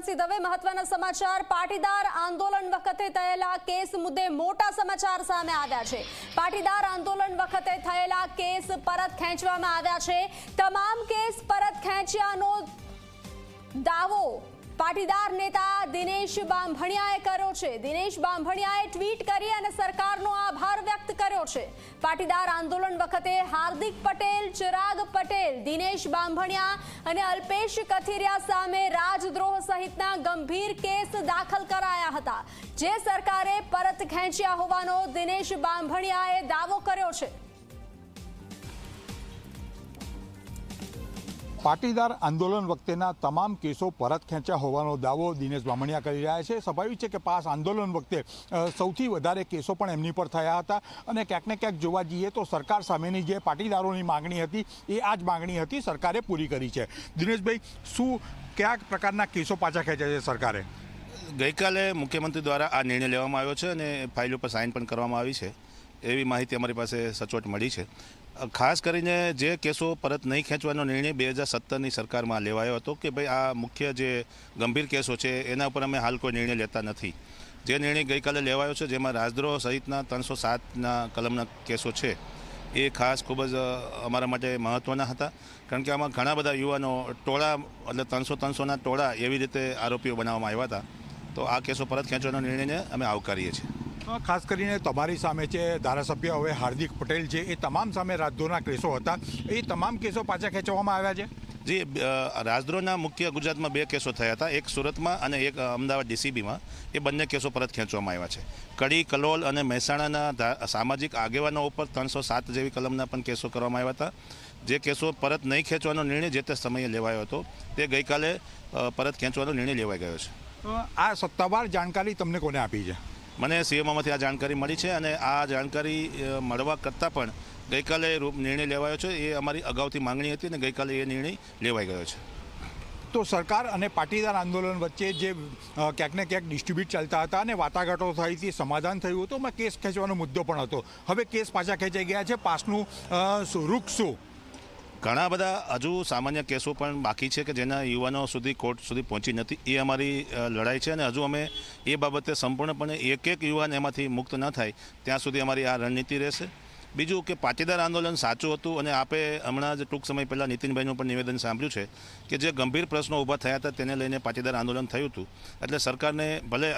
રમણસિંહ દવે, મહત્વના સમાચાર. પાટીદાર આંદોલન વખતે થયેલા કેસ મુદ્દે મોટા સમાચાર સામે આવ્યા છે. પાટીદાર આંદોલન વખતે થયેલા કેસ પરત ખેંચવામાં આવ્યા છે. તમામ કેસ પરત ખેંચ્યાનો દાવો પાટીદાર નેતા દિનેશ બાંભણિયાએ કર્યો છે. દિનેશ બાંભણિયાએ ટ્વીટ કરી અને સરકારનો આભાર વ્યક્ત કર્યો છે. પાટીદાર આંદોલન વખતે હાર્દિક પટેલ, ચિરાગ પટેલ, દિનેશ બાંભણિયા અને અલ્પેશ કથિરિયા સામે રાજદ્રોહ સહિતના ગંભીર કેસ દાખલ કરાયા હતા, જે સરકારે પરત ખેંચ્યા હોવાનો દિનેશ બાંભણિયાએ દાવો કર્યો છે. પાટીદાર આંદોલન વખતેના તમામ કેસો પરત ખેંચ્યા હોવાનો દાવો દિનેશ બાંભણિયા કરી રહ્યા છે. સ્વાભાવિક છે કે પાસ આંદોલન વખતે સૌથી વધારે કેસો પણ એમની પર થયા હતા અને ક્યાંક ને ક્યાંક જોવા જઈએ તો સરકાર સામેની જે પાટીદારોની માગણી હતી એ આ જ માગણી હતી, સરકારે પૂરી કરી છે. દિનેશભાઈ, શું કયા પ્રકારના કેસો પાછા ખેંચ્યા છે સરકારે? ગઈકાલે મુખ્યમંત્રી દ્વારા આ નિર્ણય લેવામાં આવ્યો છે અને ફાઇલ ઉપર સાઇન પણ કરવામાં આવી છે, એવી માહિતી અમારી પાસે સચોટ મળી છે. ખાસ કરીને જે કેસો પરત નહીં ખેંચવાનો નિર્ણય 2017ની સરકારમાં લેવાયો હતો કે ભાઈ આ મુખ્ય જે ગંભીર કેસો છે એના ઉપર અમે હાલ કોઈ નિર્ણય લેતા નથી. જે નિર્ણય ગઈકાલે લેવાયો છે જેમાં રાજદ્રોહ સહિતના 307ના કલમના કેસો છે એ ખાસ ખૂબ જ અમારા માટે મહત્ત્વના હતા, કારણ કે આમાં ઘણા બધા યુવાનો ટોળા એટલે 300-300ના ટોળા એવી રીતે આરોપીઓ બનાવવામાં આવ્યા હતા. તો આ કેસો પરત ખેંચવાનો નિર્ણયને અમે આવકારીએ છીએ. ખાસ કરીને તમારી સામે છે ધારાસભ્ય હવે હાર્દિક પટેલ છે, એ તમામ સામે રાજદ્રોહના કેસો હતા, એ તમામ કેસો પાછા ખેંચવામાં આવ્યા છે. જી, રાજદ્રોહના મુખ્ય ગુજરાતમાં 2 કેસો થયા હતા, એક સુરતમાં અને એક અમદાવાદ ડીસીબીમાં. એ બંને કેસો પરત ખેંચવામાં આવ્યા છે. કડી, કલોલ અને મહેસાણાના સામાજિક આગેવાનો ઉપર 307 જેવી કલમના પણ કેસો કરવામાં આવ્યા હતા. જે કેસો પરત નહીં ખેંચવાનો નિર્ણય જે તે સમયે લેવાયો હતો તે ગઈકાલે પરત ખેંચવાનો નિર્ણય લેવાઈ ગયો છે. આ સત્તાવાર જાણકારી તમને કોને આપી છે? મને સીએમઓમાંથી આ જાણકારી મળી છે અને આ જાણકારી મળવા કરતાં પણ ગઈકાલે નિર્ણય લેવાયો છે. એ અમારી અગાઉથી માંગણી હતી અને ગઈકાલે એ નિર્ણય લેવાઈ ગયો છે. તો સરકાર અને પાટીદાર આંદોલન વચ્ચે જે ક્યાંક ને ક્યાંક ડિસ્ટ્રીબ્યુટ ચાલતા હતા અને વાટાઘાટો થઈ હતી, સમાધાન થયું હતું, એમાં કેસ ખેંચવાનો મુદ્દો પણ હતો. હવે કેસ પાછા ખેંચાઈ ગયા છે. પાસનું રૂખ શું? ઘણા બધા હજુ સામાન્ય કેસો પણ બાકી છે કે જેના યુવાનો સુધી કોર્ટ સુધી પહોંચી નથી. એ અમારી લડાઈ છે અને હજુ અમે એ બાબતે સંપૂર્ણપણે એક યુવાન એમાંથી મુક્ત ન થાય ત્યાં સુધી અમારી આ રણનીતિ રહેશે. બીજું કે પાટીદાર આંદોલન સાચું હતું અને આપે હમણાં જ ટૂંક સમય પહેલાં નીતિનભાઈનું પણ નિવેદન સાંભળ્યું છે કે જે ગંભીર પ્રશ્નો ઊભા થયા હતા તેને લઈને પાટીદાર આંદોલન થયું હતું. એટલે સરકારને ભલે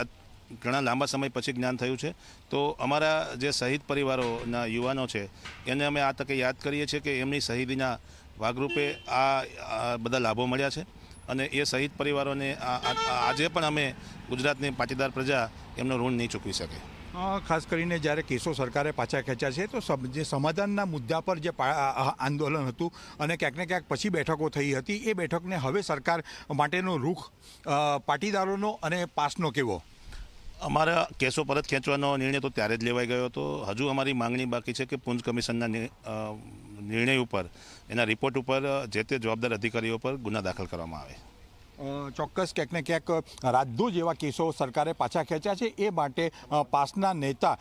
ઘણા લાંબા સમય પછી જ્ઞાન થયું છે, તો અમારા જે શહીદ પરિવારોના યુવાનો છે એને અમે આ તકે યાદ કરીએ છીએ કે એમની શહીદીના ભાગરૂપે આ બધા લાભો મળ્યા છે અને એ શહીદ પરિવારોને આજે પણ અમે ગુજરાતની પાટીદાર પ્રજા એમનો ઋણ નહીં ચૂકવી શકે. ખાસ કરીને જ્યારે કેસો સરકારે પાછા ખેંચ્યા છે તો જે સમાધાનના મુદ્દા પર જે આંદોલન હતું અને ક્યાંક ને ક્યાંક પછી બેઠકો થઈ હતી, એ બેઠકને હવે સરકાર માટેનો રૂખ પાટીદારોનો અને પાસનો કેવો? અમારા કેસો પરત ખેંચવાનો નિર્ણય તો ત્યારે જ લેવાઈ ગયો હતો. હજુ અમારી માંગણી બાકી છે કે પુંજ કમિશનના નિર્ણય ઉપર, એના રિપોર્ટ ઉપર જે તે જવાબદાર અધિકારીઓ પર ગુના દાખલ કરવામાં આવે. ચોક્કસ ક્યાંક ને ક્યાંક રાજદ્રોહ જેવા કેસો સરકારે પાછા ખેંચ્યા છે, એ માટે પાસના નેતા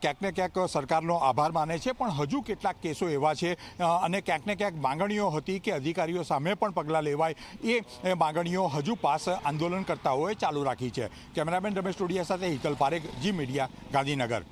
ક્યાંક ને ક્યાંક સરકારનો આભાર માને છે. પણ હજુ કેટલાક કેસો એવા છે અને ક્યાંક ને ક્યાંક માંગણીઓ હતી કે અધિકારીઓ સામે પણ પગલાં લેવાય, એ માંગણીઓ હજુ પાસ આંદોલનકર્તાઓએ ચાલુ રાખી છે. કેમેરામેન રમેશ ટોડિયા સાથે હિતલ પારેખ, જી મીડિયા, ગાંધીનગર.